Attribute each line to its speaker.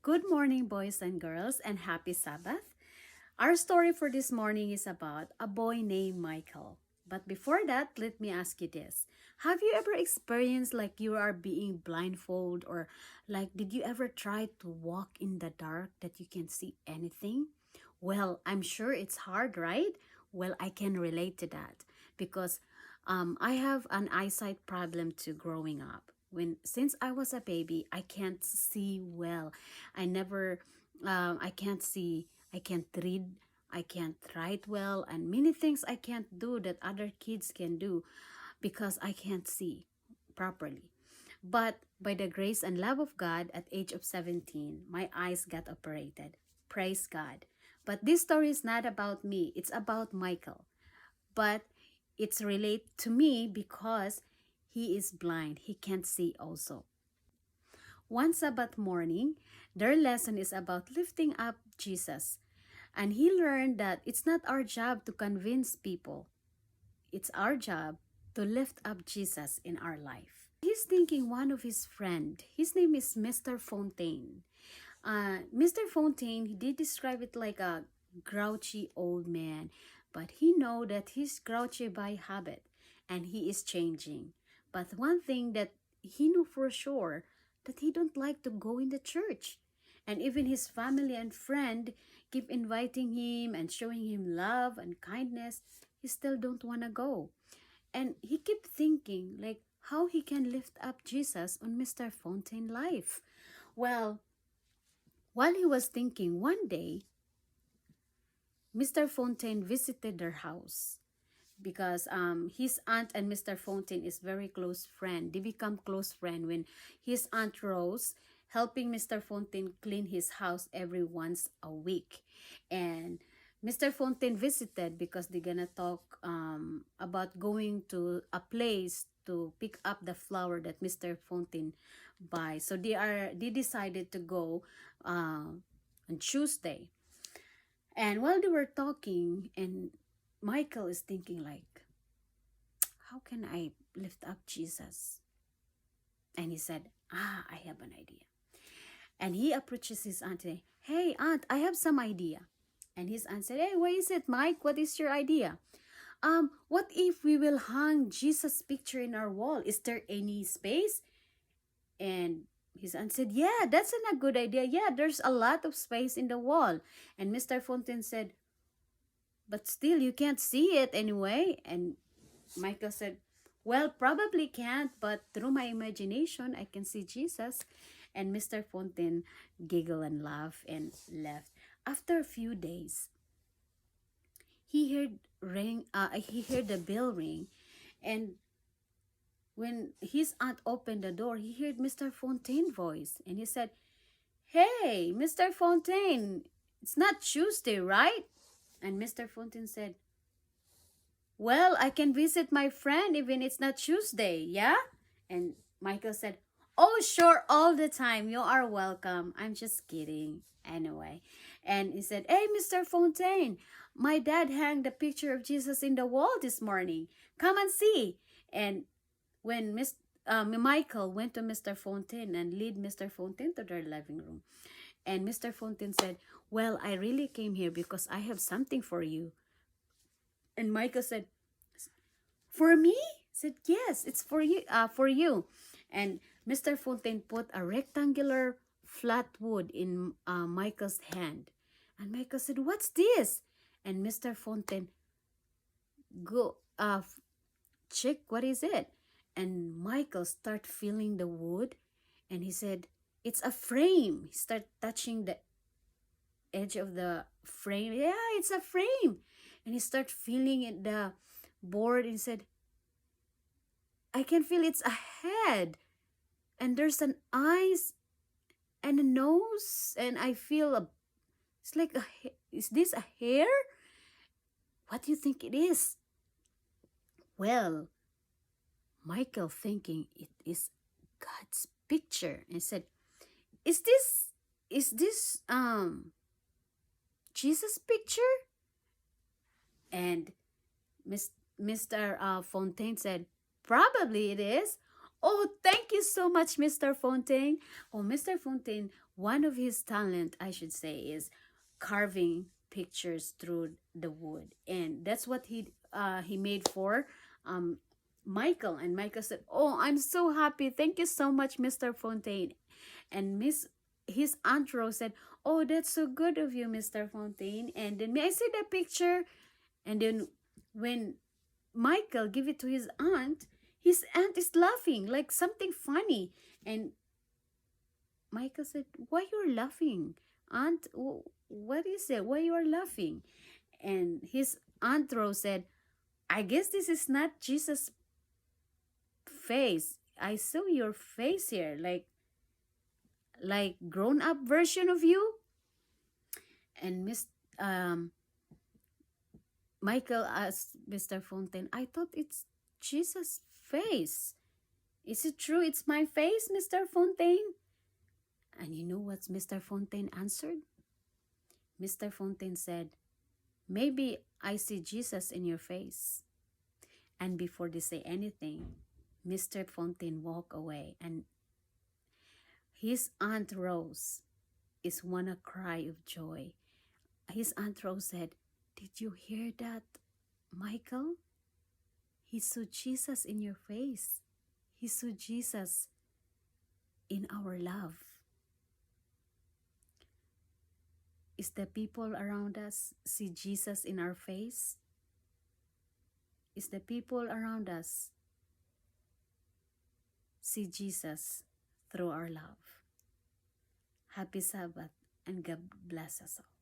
Speaker 1: Good morning, boys and girls, and happy Sabbath. Our story for this morning is about a boy named Michael. But before that, let me ask you this. Have you ever experienced like you are being blindfolded, or like did you ever try to walk in the dark that you can't see anything? Well, I'm sure it's hard, right? Well, I can relate to that because I have an eyesight problem too growing up. Since I was a baby, I can't see well. I never, I can't see. I can't read. I can't write well, and many things I can't do that other kids can do because I can't see properly. But by the grace and love of God, at age of 17, my eyes got operated. Praise God. But this story is not about me. It's about Michael. But it's related to me because he is blind. He can't see also. One Sabbath morning, their lesson is about lifting up Jesus. And he learned that it's not our job to convince people. It's our job to lift up Jesus in our life. He's thinking one of his friend. His name is Mr. Fontaine. Mr. Fontaine, he did describe it like a grouchy old man, but he know that he's grouchy by habit and he is changing. But one thing that he knew for sure, that he don't like to go in the church. And even his family and friend keep inviting him and showing him love and kindness, he still don't want to go. And he kept thinking like how he can lift up Jesus on Mr. Fontaine life. Well, while he was thinking, one day, Mr. Fontaine visited their house because his aunt and Mr. Fontaine is very close friend. They become close friend when his aunt Rose helping Mr. Fontaine clean his house every once a week. And Mr. Fontaine visited because they're gonna talk about going to a place to pick up the flower that Mr. Fontaine buys. So they decided to go on Tuesday. And while they were talking, and Michael is thinking like, how can I lift up Jesus? And he said, I have an idea. And he approaches his aunt and, hey, aunt, I have some idea. And his aunt said, hey, what is it, Mike? What is your idea? What if we will hang Jesus' picture in our wall? Is there any space? And his aunt said, yeah, that's a good idea. Yeah, there's a lot of space in the wall. And Mr. Fontaine said, but still, you can't see it anyway. And Michael said, well, probably can't, but through my imagination, I can see Jesus. And Mr. Fontaine giggled and laughed and left. After a few days, he heard the bell ring, and when his aunt opened the door, he heard Mr. Fontaine's voice, and he said, hey, Mr. Fontaine, it's not Tuesday, right? And Mr. Fontaine said, well, I can visit my friend even it's not Tuesday, yeah? And Michael said, oh, sure, all the time. You are welcome. I'm just kidding. Anyway. And he said, hey, Mr. Fontaine, my dad hung the picture of Jesus in the wall this morning. Come and see. And when Michael went to Mr. Fontaine and lead Mr. Fontaine to their living room. And Mr. Fontaine said, well, I really came here because I have something for you. And Michael said, for me? Said, yes, it's for you. And Mr. Fontaine put a rectangular flat wood in Michael's hand. And Michael said, what's this? And Mr. Fontaine go check what is it. And Michael start feeling the wood, and he said, it's a frame. He start touching the edge of the frame. Yeah, it's a frame. And he start feeling it, the board, and said, I can feel it's a head, and there's an eyes and a nose, and I feel it's like is this a hair? What do you think it is? Well, Michael thinking it is God's picture, and said, is this Jesus picture? And Mr. Fontaine said, probably it is. Oh, thank you so much, Mr. Fontaine. Oh, Mr. Fontaine, one of his talent, I should say, is carving pictures through the wood, and that's what he made for um Michael. And Michael said, "Oh, I'm so happy. Thank you so much, Mr. Fontaine." And Miss his Aunt Rose said, "Oh, that's so good of you, Mr. Fontaine." And then, may I see the picture? And then when Michael give it to his aunt is laughing like something funny. And Michael said, "Why you're laughing, aunt? What is it? Why you are laughing?" And his aunt Rose said, "I guess this is not Jesus' face. I saw your face here, like grown up version of you." And Miss um Michael asked Mr. Fontaine, "I thought it's Jesus' face. Is it true it's my face, Mr. Fontaine?" And you know what Mr. Fontaine answered? Mr. Fontaine said, "Maybe I see Jesus in your face." And before they say anything, Mr. Fontaine walked away, and his Aunt Rose is wanna cry of joy. His Aunt Rose said, "Did you hear that, Michael? He saw Jesus in your face. He saw Jesus in our love." Is the people around us see Jesus in our face? Is the people around us see Jesus through our love? Happy Sabbath and God bless us all.